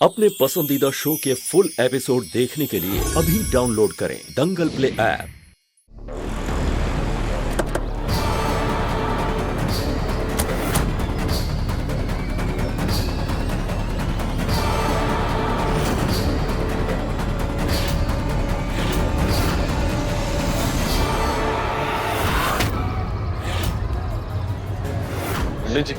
अपने पसंदीदा शो के फुल एपिसोड देखने के लिए अभी डाउनलोड करें दंगल प्ले ऐप। पंडित जी,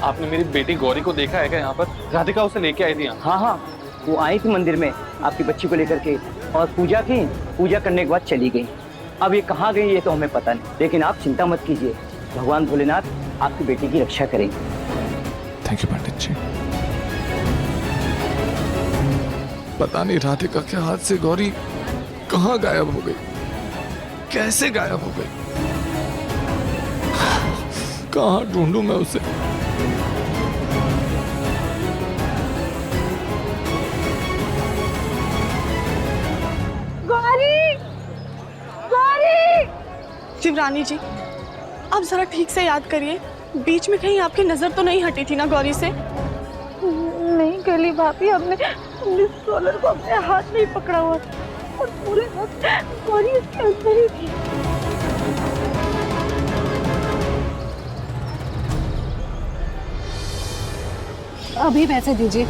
आपने मेरी बेटी गौरी को देखा है क्या? यहाँ पर राधिका उसे लेके आई थी यहाँ। हाँ हाँ, वो आई थी मंदिर में आपकी बच्ची को लेकर के और पूजा की। पूजा करने के बाद चली गई। अब ये कहाँ गई ये तो हमें पता नहीं, लेकिन आप चिंता मत कीजिए, भगवान भोलेनाथ आपकी बेटी की रक्षा करेंगे। थैंक यू पंडित जी। पता नहीं राधिका के हाथ से गौरी कहाँ गायब हो गई, कैसे गायब हो गई, कहाँ ढूंढूं मैं उसे। गौरी, गौरी! शिवरानी जी, आप जरा ठीक से याद करिए, बीच में कहीं आपकी नजर तो नहीं हटी थी ना गौरी से? नहीं गली भाभी, हमने सोलर को अपने हाथ में ही पकड़ा हुआ था और पूरे वक्त गौरी उसके अंदर ही थी। अभी पैसे दीजिए।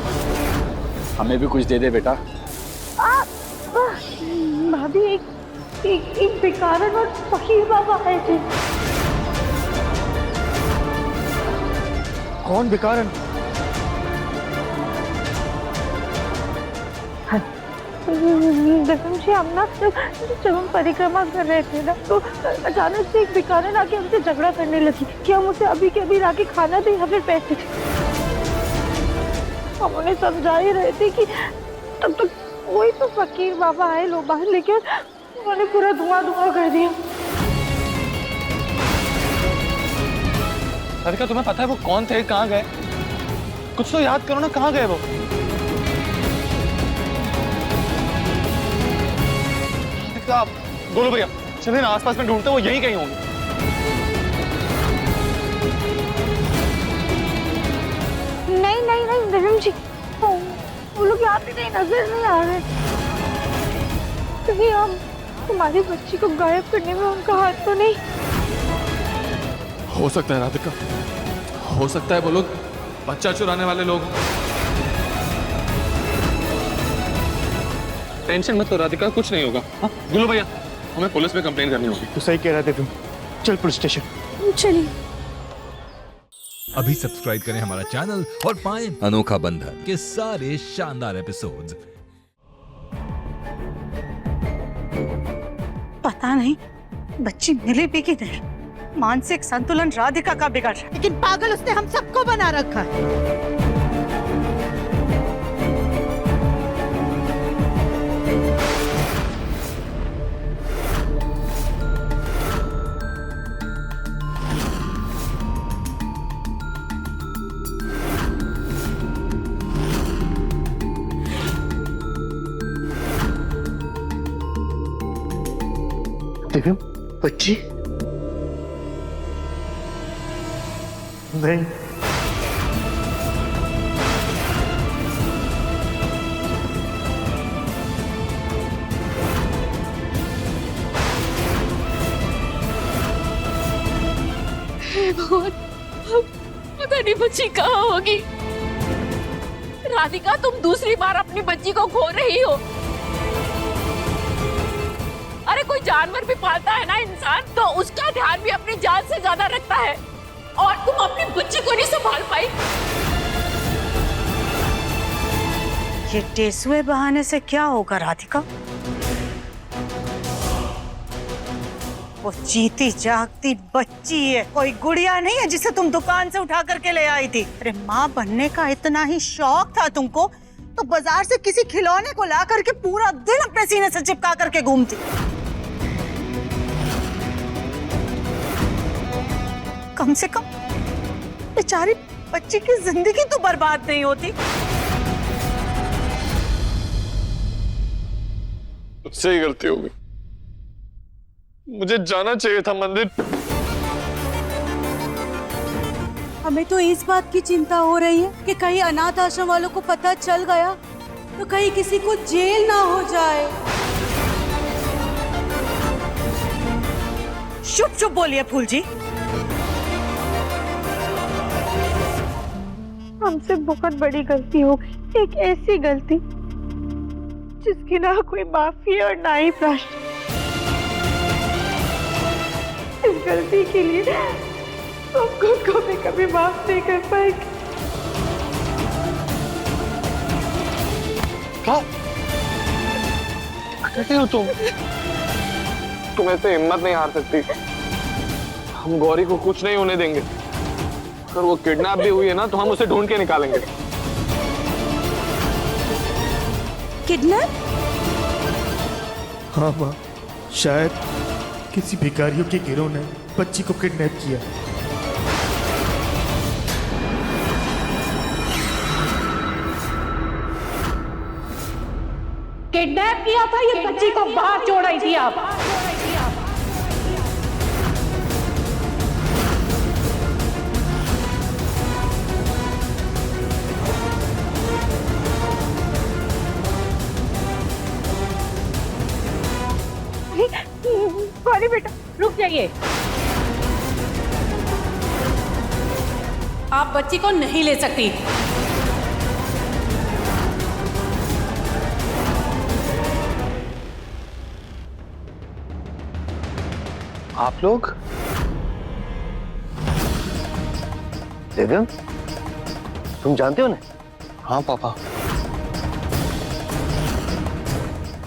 हमें भी कुछ दे दे बेटा। भाभी एक भिखारन और फकीर बाबा आए थे। कौन भिखारन? दसम जी, हम ना जब हम परिक्रमा कर रहे थे ना, तो अचानक से एक भिखारन आके हमसे झगड़ा करने लगी कि हम उसे अभी के अभी लाके खाना दें या फिर पैसे दें। हम उन्हें समझा ही रहे थे कि तब तक वही तो फकीर बाबा आए, लोग बाहर लेके उन्होंने पूरा धुआं कर दिया। राधिका, तुम्हें पता है वो कौन थे, कहाँ गए? कुछ तो याद करो ना, कहाँ गए वो? राधिका, गोलू भैया चलिए ना, आसपास में ढूंढते, वो यहीं कहीं होंगे। नहीं धर्म जी, वो लोग यहाँ पे कहीं नजर नहीं आ रहे। कहीं हम तुम्हारी बच्ची को गायब करने में उनका हाथ तो नहीं? हो सकता है राधिका, हो सकता है वो लोग बच्चा चुराने वाले लोग। टेंशन मत लो राधिका, कुछ नहीं होगा। हाँ गुल्लू भैया, हमें पुलिस में कंप्लेन करनी होगी। तो सही कह रहे थे तुम, चल पुलिस स्टेशन। चलिए। अभी सब्सक्राइब करें हमारा चैनल और पाएं अनोखा बंधन के सारे शानदार एपिसोड्स। पता नहीं बच्ची मिली भी कि नहीं। मानसिक संतुलन राधिका का बिगड़ रहा है, लेकिन पागल उसने हम सबको बना रखा है। दिव्यम, बच्ची नहीं। भगवान, पता नहीं बच्ची कहाँ होगी। राधिका, तुम दूसरी बार अपनी बच्ची को खो रही हो। अरे कोई जानवर भी पालता है ना इंसान, तो उसका ध्यान भी अपनी जान से ज्यादा रखता है, और तुम अपनी बच्ची को नहीं संभाल पाई। ये टेसुए बहाने से क्या होगा राधिका? वो जीती जागती बच्ची है, कोई गुड़िया नहीं है जिसे तुम दुकान से उठा करके ले आई थी। अरे माँ बनने का इतना ही शौक था तुमको, तो बाजार से किसी खिलौने को ला करके पूरा दिन अपने सीने से चिपका करके घूमती। कम से कम बेचारी बच्ची की जिंदगी तो बर्बाद नहीं होती। मुझसे ही गलती हो गई, मुझे जाना चाहिए था मंदिर। हमें तो इस बात की चिंता हो रही है कि कहीं अनाथ आश्रम वालों को पता चल गया तो कहीं किसी को जेल ना हो जाए। चुप चुप बोलिए फूल जी। हमसे बहुत बड़ी गलती हो गई, एक ऐसी गलती जिसकी ना कोई माफी और ना ही प्रायश्चित। इस गलती के लिए हम खुद को भी कभी माफ नहीं कर पाएंगे। क्या कहते हो तुम ऐसे हिम्मत नहीं हार सकती। हम गौरी को कुछ नहीं होने देंगे। अगर वो किडनैप भी हुई है ना तो हम उसे ढूंढ के निकालेंगे। किडनैप? हाँ माँ, शायद किसी भिखारियों के गिरोह ने बच्ची को किडनैप किया। किडनैप किया था, ये बच्ची को बाहर छोड़ आई थी आप। गौरी बेटा रुक जाइए, आप बच्ची को नहीं ले सकती। आप लोग? देवम, तुम जानते हो ना? हाँ पापा।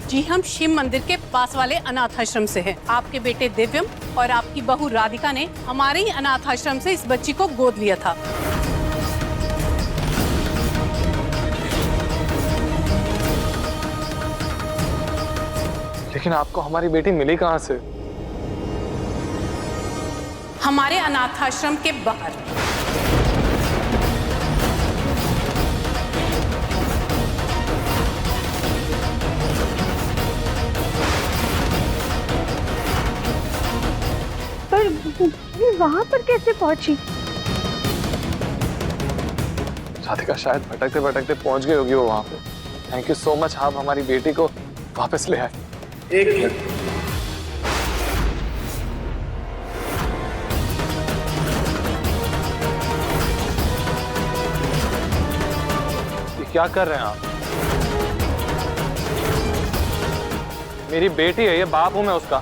जी हम शिव मंदिर के पास वाले अनाथ आश्रम से हैं। आपके बेटे दिव्यम और आपकी बहू राधिका ने हमारे ही अनाथ आश्रम से इस बच्ची को गोद लिया था। लेकिन आपको हमारी बेटी मिली कहाँ से? हमारे अनाथ आश्रम के बाहर। पर वहां पर कैसे पहुंची? राधिका शायद भटकते भटकते पहुंच गई होगी वो वहां पे। थैंक यू सो मच, आप हमारी बेटी को वापस ले आए। एक मिनट। ये क्या कर रहे हैं आप? मेरी बेटी है, ये बाप हूं मैं उसका।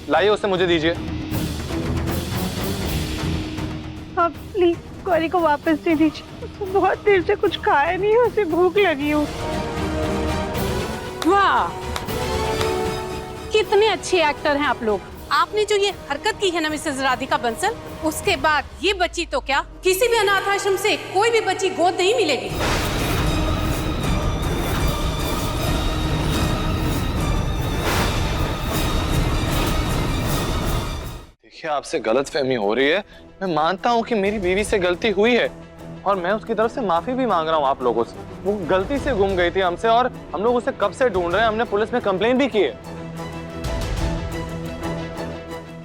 लाइए उसे मुझे दीजिए। आप प्लीज गौरी को वापस दे दीजिए। उसको बहुत देर से कुछ खाया नहीं है, उसे भूख लगी हो। वाह, कितने अच्छे एक्टर हैं आप लोग। आपने जो ये हरकत की है ना मिसेस राधिका बंसल, उसके बाद ये बच्ची तो क्या किसी भी अनाथ आश्रम से कोई भी बच्ची गोद नहीं मिलेगी। देखिए आपसे गलतफहमी हो रही है। मैं मानता हूँ कि मेरी बीवी से गलती हुई है और मैं उसकी तरफ से माफी भी मांग रहा हूँ आप लोगों से। वो गलती से गुम गई थी हमसे और हम लोग उसे कब से ढूंढ रहे हैं। हमने पुलिस में कंप्लेन भी की है।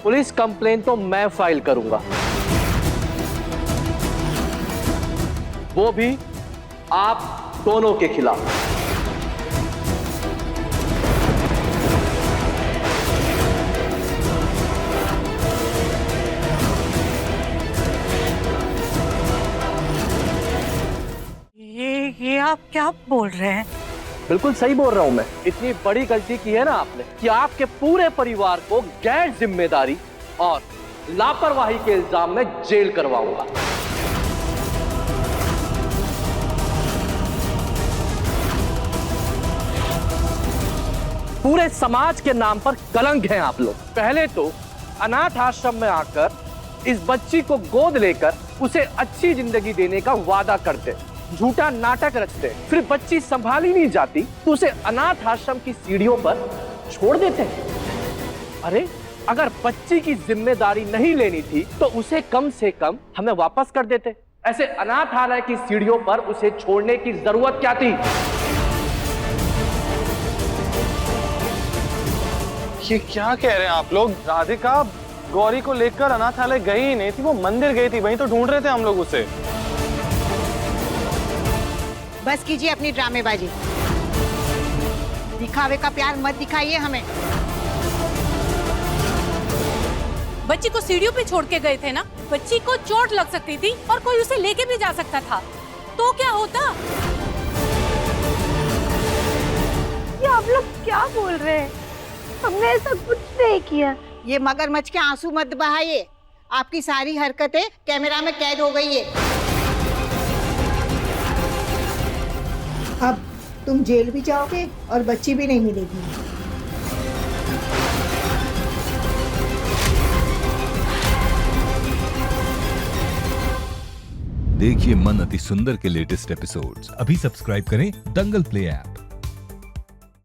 पुलिस कंप्लेन तो मैं फाइल करूंगा, वो भी आप दोनों के खिलाफ। ये आप क्या बोल रहे हैं? बिल्कुल सही बोल रहा हूं मैं। इतनी बड़ी गलती की है ना आपने कि आपके पूरे परिवार को गैर जिम्मेदारी और लापरवाही के इल्जाम में जेल करवाऊंगा। पूरे समाज के नाम पर कलंक हैं आप लोग। पहले तो अनाथ आश्रम में आकर इस बच्ची को गोद लेकर उसे अच्छी जिंदगी देने का वादा करते, झूठा नाटक रचते, फिर बच्ची संभाली नहीं जाती तो उसे अनाथ आश्रम की सीढ़ियों पर छोड़ देते हैं। अरे अगर बच्ची की जिम्मेदारी नहीं लेनी थी तो उसे कम से कम हमें वापस कर देते। ऐसे अनाथालय की सीढ़ियों पर उसे छोड़ने की जरूरत क्या थी? ये क्या कह रहे हैं आप लोग? राधिका गौरी को लेकर अनाथालय गई ही नहीं थी, वो मंदिर गई थी, वहीं तो ढूंढ रहे थे हम लोग उसे। बस कीजिए अपनी ड्रामेबाजी, दिखावे का प्यार मत दिखाइए हमें। बच्ची को सीढ़ियों पे छोड़ के गए थे ना, बच्ची को चोट लग सकती थी और कोई उसे लेके भी जा सकता था, तो क्या होता? ये आप लोग क्या बोल रहे हैं? हमने ऐसा कुछ नहीं किया। ये मगरमच्छ के आंसू मत बहाइए, आपकी सारी हरकतें कैमरा में कैद हो गई है। अब तुम जेल भी जाओगे और बच्ची भी नहीं मिलेगी। देखिए मन अति सुंदर के लेटेस्ट एपिसोड्स अभी सब्सक्राइब करें दंगल प्ले ऐप।